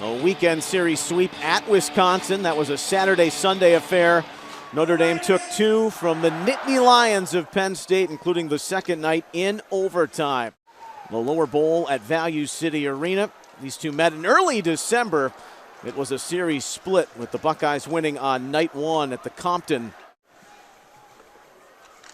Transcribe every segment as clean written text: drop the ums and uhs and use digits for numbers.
A weekend series sweep at Wisconsin. That was a Saturday-Sunday affair. Notre Dame took 2 from the Nittany Lions of Penn State, including the second night in overtime. The lower bowl at Value City Arena. These two met in early December. It was a series split with the Buckeyes winning on night 1 at the Compton.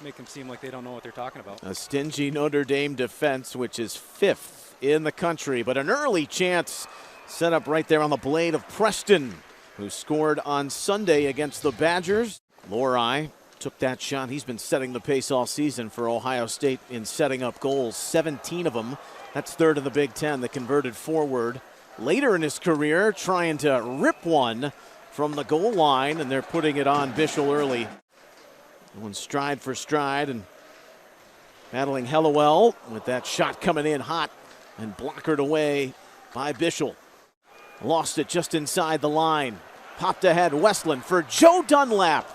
Make them seem like they don't know what they're talking about. A stingy Notre Dame defense, which is 5th in the country, but an early chance set up right there on the blade of Preston, who scored on Sunday against the Badgers. Lorei took that shot. He's been setting the pace all season for Ohio State in setting up goals, 17 of them. That's 3rd in the Big Ten, the converted forward. Later in his career, trying to rip one from the goal line, and they're putting it on Bischel early. Going stride for stride and battling Hellewell with that shot coming in hot and blockered away by Bischel. Lost it just inside the line. Popped ahead Westland for Joe Dunlap.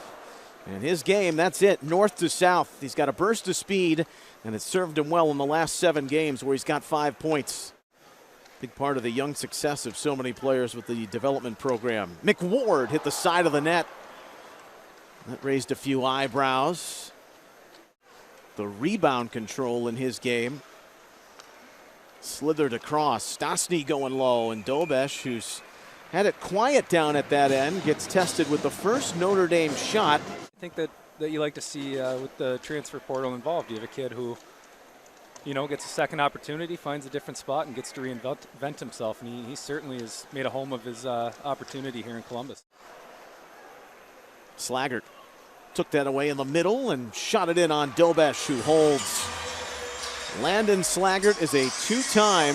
And his game, that's it, north to south. He's got a burst of speed, and it's served him well in the last 7 games where he's got 5 points. Big part of the young success of so many players with the development program. McWard hit the side of the net. That raised a few eyebrows. The rebound control in his game. Slithered across. Stastny going low, and Dobesh, who's had it quiet down at that end, gets tested with the first Notre Dame shot. I think that you like to see with the transfer portal involved. You have a kid who, you know, gets a second opportunity, finds a different spot, and gets to reinvent himself. And he certainly has made a home of his opportunity here in Columbus. Slaggert took that away in the middle and shot it in on Dobesh, who holds. Landon Slaggert is a 2-time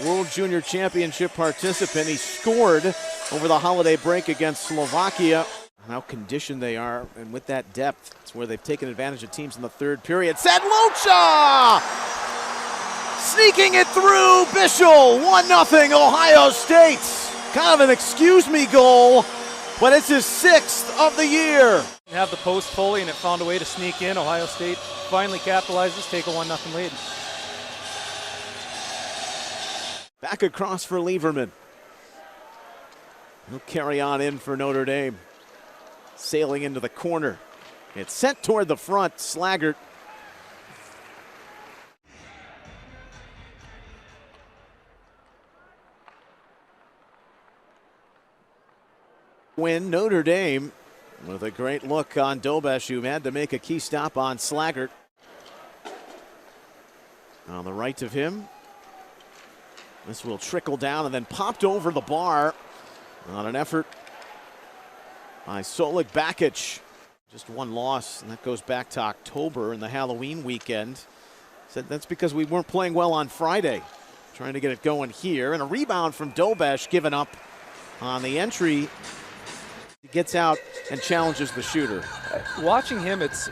World Junior Championship participant. He scored over the holiday break against Slovakia. How conditioned they are, and with that depth, it's where they've taken advantage of teams in the 3rd period. Sadlucha! Sneaking it through, Bischel, 1-0 Ohio State. Kind of an excuse me goal, but it's his 6th of the year. You have the post fully, and it found a way to sneak in. Ohio State finally capitalizes, take a 1-0 lead. Back across for Lieberman. He'll carry on in for Notre Dame. Sailing into the corner. It's sent toward the front. Slaggert. Win Notre Dame with a great look on Dobesh, who had to make a key stop on Slaggert. On the right of him. This will trickle down and then popped over the bar on an effort by Solik Bakic. Just 1 loss, and that goes back to October in the Halloween weekend. Said that's because we weren't playing well on Friday. Trying to get it going here. And a rebound from Dobesh given up on the entry. He gets out and challenges the shooter. Watching him, it's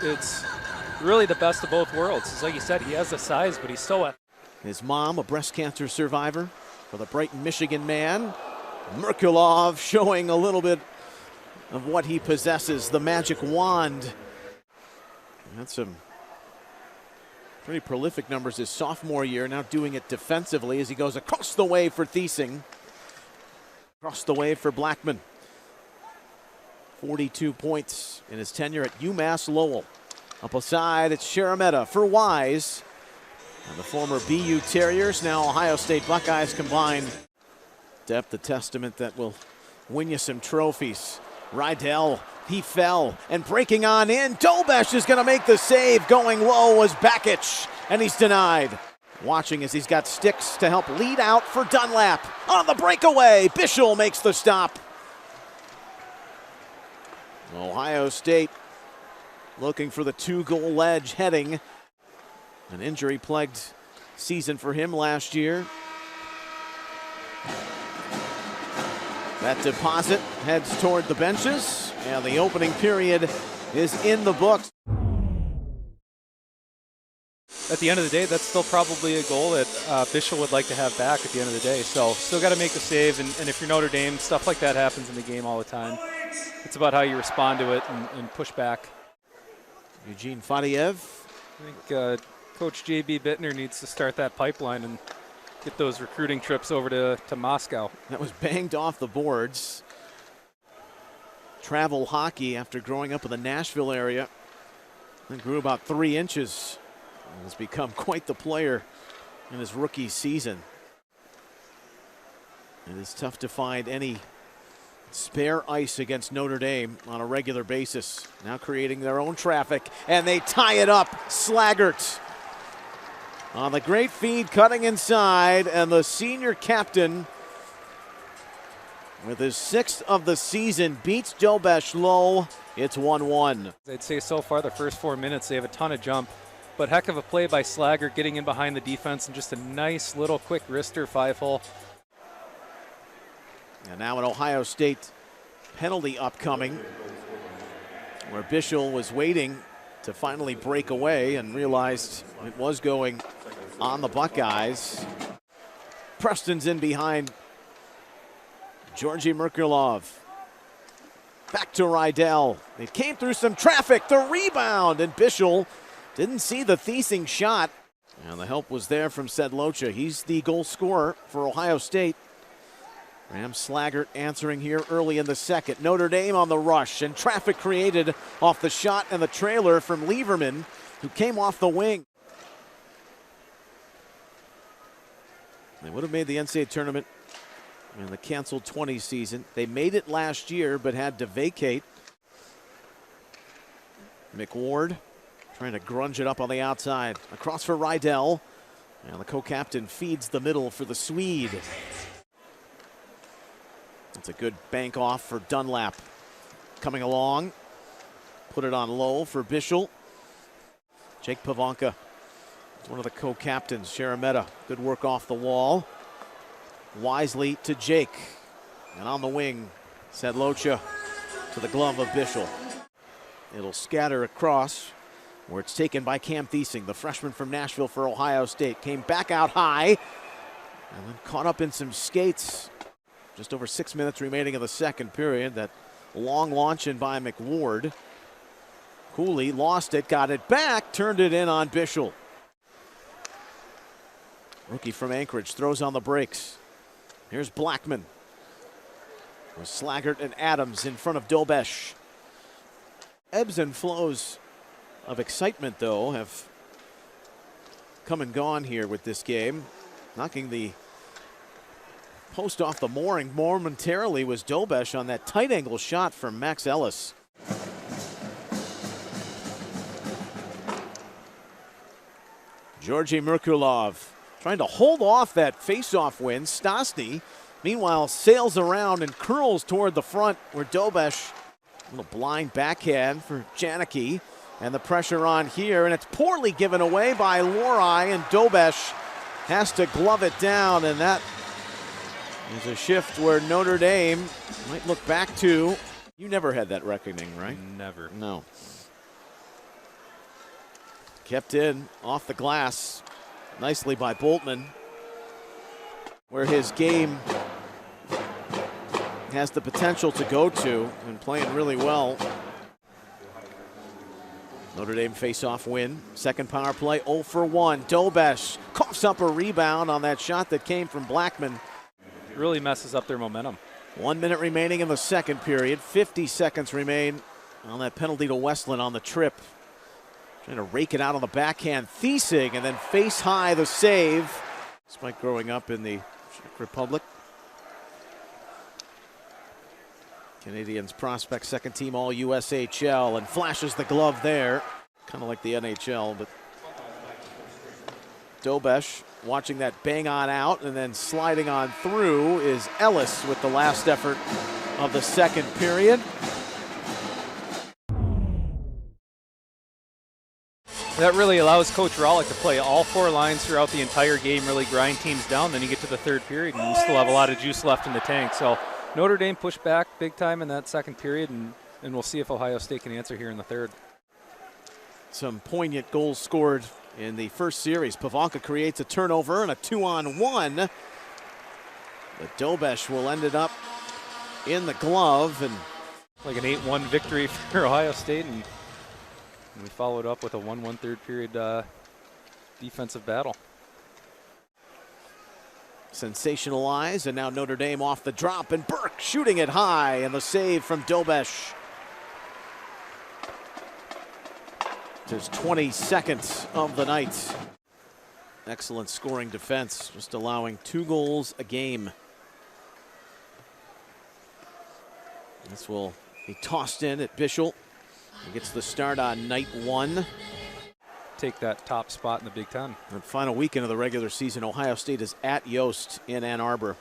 really the best of both worlds. It's like you said, he has the size, but he's so athletic. His mom, a breast cancer survivor for the Brighton, Michigan man. Merkulov showing a little bit of what he possesses, the magic wand. That's some pretty prolific numbers his sophomore year, now doing it defensively as he goes across the way for Thiesing. Across the way for Blackman. 42 points in his tenure at UMass Lowell. Up aside, it's Sharametta for Wise. And the former BU Terriers, now Ohio State Buckeyes combined. Depth, a testament that will win you some trophies. Rydell, he fell, and breaking on in. Dobesh is going to make the save. Going low was Bakic, and he's denied. Watching as he's got sticks to help lead out for Dunlap. On the breakaway, Bischel makes the stop. Ohio State looking for the 2-goal edge heading. An injury-plagued season for him last year. That deposit heads toward the benches, and the opening period is in the books. At the end of the day, that's still probably a goal that Bischel would like to have back at the end of the day. So still got to make the save, and if you're Notre Dame, stuff like that happens in the game all the time. It's about how you respond to it and push back. Eugene Fadiev. I think Coach J.B. Bittner needs to start that pipeline and get those recruiting trips over to Moscow. That was banged off the boards. Travel hockey after growing up in the Nashville area. And grew about 3 inches. And has become quite the player in his rookie season. It is tough to find any spare ice against Notre Dame on a regular basis. Now creating their own traffic, and they tie it up. Slaggert on the great feed, cutting inside, and the senior captain, with his 6th of the season, beats Dobesh low. It's 1-1. I'd say so far the first 4 minutes they have a ton of jump, but heck of a play by Slaggert getting in behind the defense and just a nice little quick wrister 5-hole. And now an Ohio State penalty upcoming, where Bischel was waiting to finally break away and realized it was going on the Buckeyes. Preston's in behind Georgi Merkulov. Back to Rydell. It came through some traffic, the rebound, and Bischel didn't see the Thiesing shot. And the help was there from Sedlocha. He's the goal scorer for Ohio State. Ram Slaggert answering here early in the second. Notre Dame on the rush, and traffic created off the shot and the trailer from Lieberman, who came off the wing. They would have made the NCAA tournament in the canceled 20 season. They made it last year, but had to vacate. McWard trying to grunge it up on the outside. Across for Rydell. And the co-captain feeds the middle for the Swede. It's a good bank off for Dunlap. Coming along. Put it on low for Bischel. Jake Pavanka is one of the co-captains. Sharametta, good work off the wall. Wisely to Jake. And on the wing, Sedlocha to the glove of Bischel. It'll scatter across, where it's taken by Cam Thiesing, the freshman from Nashville for Ohio State. Came back out high, and then caught up in some skates. Just over 6 minutes remaining in the second period. That long launch in by McWard. Cooley lost it, got it back, turned it in on Bischel. Rookie from Anchorage throws on the brakes. Here's Blackman. With Slaggert and Adams in front of Dobesh. Ebbs and flows of excitement, though, have come and gone here with this game. Knocking the post off the mooring momentarily was Dobesh on that tight angle shot from Max Ellis. Georgi Merkulov trying to hold off that face-off win. Stastny, meanwhile, sails around and curls toward the front, where Dobesh, a little blind backhand for Janicki, and the pressure on here, and it's poorly given away by Lorai, and Dobesh has to glove it down, and that is a shift where Notre Dame might look back to. You never had that reckoning, right? Never. No. Kept in off the glass nicely by Boltman, where his game has the potential to go to, and playing really well. Notre Dame face-off win. Second power play, 0 for 1. Dobesh coughs up a rebound on that shot that came from Blackman. Really messes up their momentum. 1 minute remaining in the second period. 50 seconds remain on that penalty to Westland on the trip. Trying to rake it out on the backhand. Thiesing, and then face high the save. Despite growing up in the Czech Republic. Canadians prospect, second team All-USHL, and flashes the glove there. Kind of like the NHL, but Dobesh watching that bang on out, and then sliding on through is Ellis with the last effort of the second period. That really allows Coach Rawlik to play all 4 lines throughout the entire game, really grind teams down. Then you get to the third period and you still have a lot of juice left in the tank. So Notre Dame pushed back big time in that second period, and we'll see if Ohio State can answer here in the third. Some poignant goals scored in the first series. Pavanka creates a turnover and a 2-on-1. But Dobesh will end it up in the glove. And like an 8-1 victory for Ohio State, and we followed up with a 1-1 third period defensive battle. sensationalized, and now Notre Dame off the drop, and Burke shooting it high, and the save from Dobesh. His 22nd of the night. Excellent scoring defense, just allowing 2 goals a game. This will be tossed in at Bischel. He gets the start on night 1. Take that top spot in the Big Ten. The final weekend of the regular season, Ohio State is at Yost in Ann Arbor.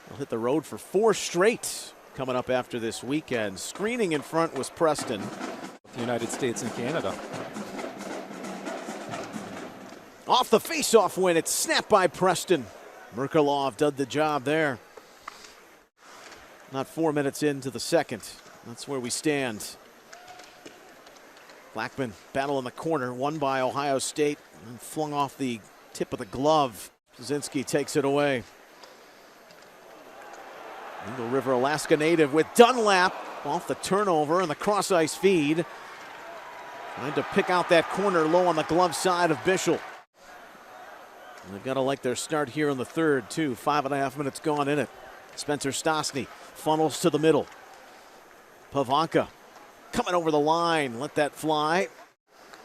They'll hit the road for 4 straight coming up after this weekend. Screening in front was Preston. The United States and Canada. Off the face-off win, it's snapped by Preston. Merkelov did the job there. Not 4 minutes into the second. That's where we stand. Blackman battle in the corner, won by Ohio State, and flung off the tip of the glove. Brzezinski takes it away. Eagle River, Alaska native with Dunlap off the turnover and the cross-ice feed. Trying to pick out that corner low on the glove side of Bischel. And they've got to like their start here in the third, too. 5.5 minutes gone in it. Spencer Stosny funnels to the middle. Pavanka coming over the line, let that fly.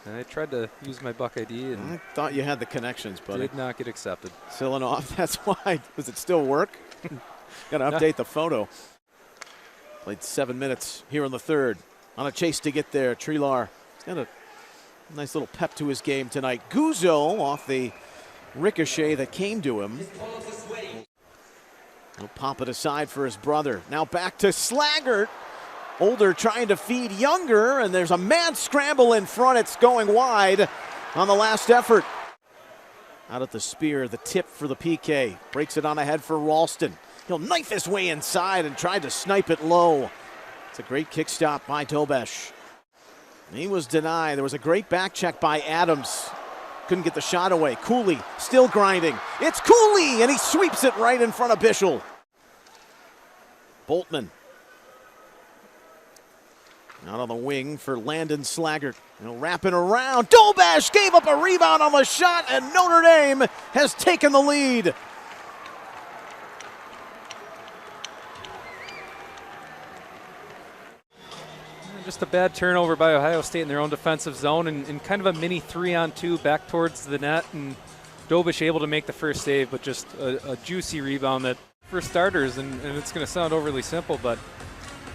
I tried to use my Buck ID and I thought you had the connections, buddy. did not get accepted. Silanov, that's why. Does it still work? Got to update the photo. Played 7 minutes here in the third. On a chase to get there, Trilar. He's got a nice little pep to his game tonight. Guzzo off the ricochet that came to him. He'll pop it aside for his brother. Now back to Slaggert. Older trying to feed Younger, and there's a mad scramble in front. It's going wide on the last effort. Out at the spear, the tip for the PK. Breaks it on ahead for Ralston. He'll knife his way inside and try to snipe it low. It's a great kick stop by Dobesh. He was denied. There was a great back check by Adams. Couldn't get the shot away. Cooley still grinding. It's Cooley, and he sweeps it right in front of Bischel. Boltman. Out on the wing for Landon Slaggert. Wrapping around. Dobesh gave up a rebound on the shot, and Notre Dame has taken the lead. Just a bad turnover by Ohio State in their own defensive zone, and kind of a mini 3-on-2 back towards the net, and Dobesh able to make the first save, but just a juicy rebound that for starters, and it's going to sound overly simple, but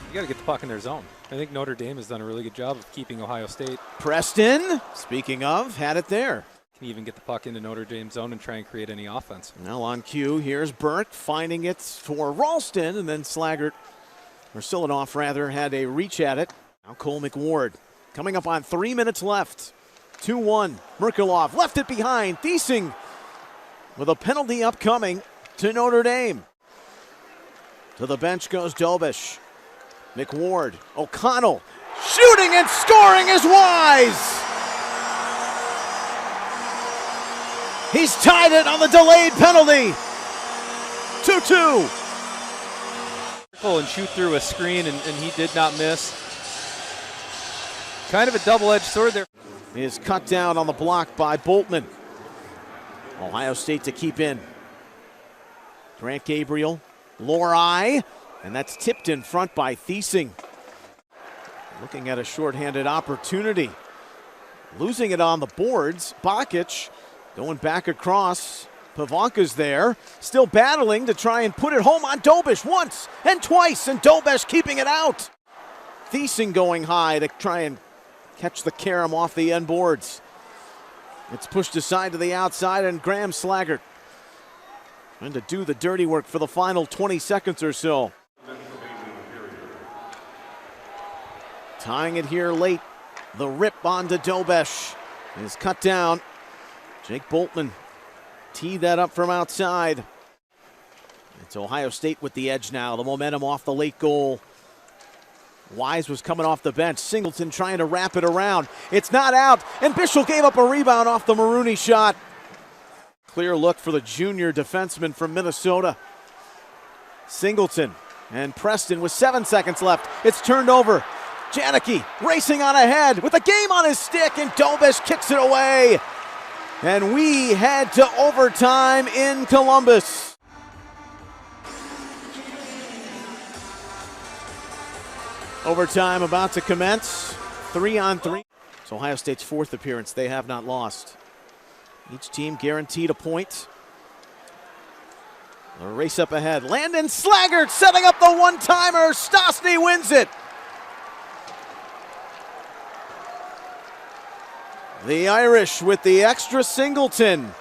you got to get the puck in their zone. I think Notre Dame has done a really good job of keeping Ohio State. Preston, speaking of, had it there. Can even get the puck into Notre Dame's zone and try and create any offense. Now on cue, here's Burke finding it for Ralston, and then Slaggert, or Silanov rather, had a reach at it. Now Cole McWard coming up on 3 minutes left. 2-1. Merkelov left it behind. Thiesing with a penalty upcoming to Notre Dame. To the bench goes Dobesh. McWard, O'Connell, shooting and scoring is Wise. He's tied it on the delayed penalty. 2-2. And shoot through a screen, and he did not miss. Kind of a double-edged sword there. He is cut down on the block by Boltman. Ohio State to keep in. Grant Gabriel, Lorai, and that's tipped in front by Thiesing. Looking at a shorthanded opportunity. Losing it on the boards. Bakic going back across. Pavanka's there. Still battling to try and put it home on Dobesh once and twice, and Dobesh keeping it out. Thiesing going high to try and catch the carom off the end boards. It's pushed aside to the outside, and Graham Slaggert trying to do the dirty work for the final 20 seconds or so. Tying it here late. The rip onto Dobesh is cut down. Jake Boltman teed that up from outside. It's Ohio State with the edge now. The momentum off the late goal. Wise was coming off the bench. Singleton trying to wrap it around. It's not out, and Bischel gave up a rebound off the Marooney shot. Clear look for the junior defenseman from Minnesota. Singleton and Preston with 7 seconds left. It's turned over. Janicki racing on ahead with the game on his stick, and Dobesh kicks it away. And we head to overtime in Columbus. Overtime about to commence. 3-on-3. It's Ohio State's fourth appearance. They have not lost. Each team guaranteed a point. A race up ahead. Landon Slaggert setting up the one-timer. Stosny wins it. The Irish with the extra singleton.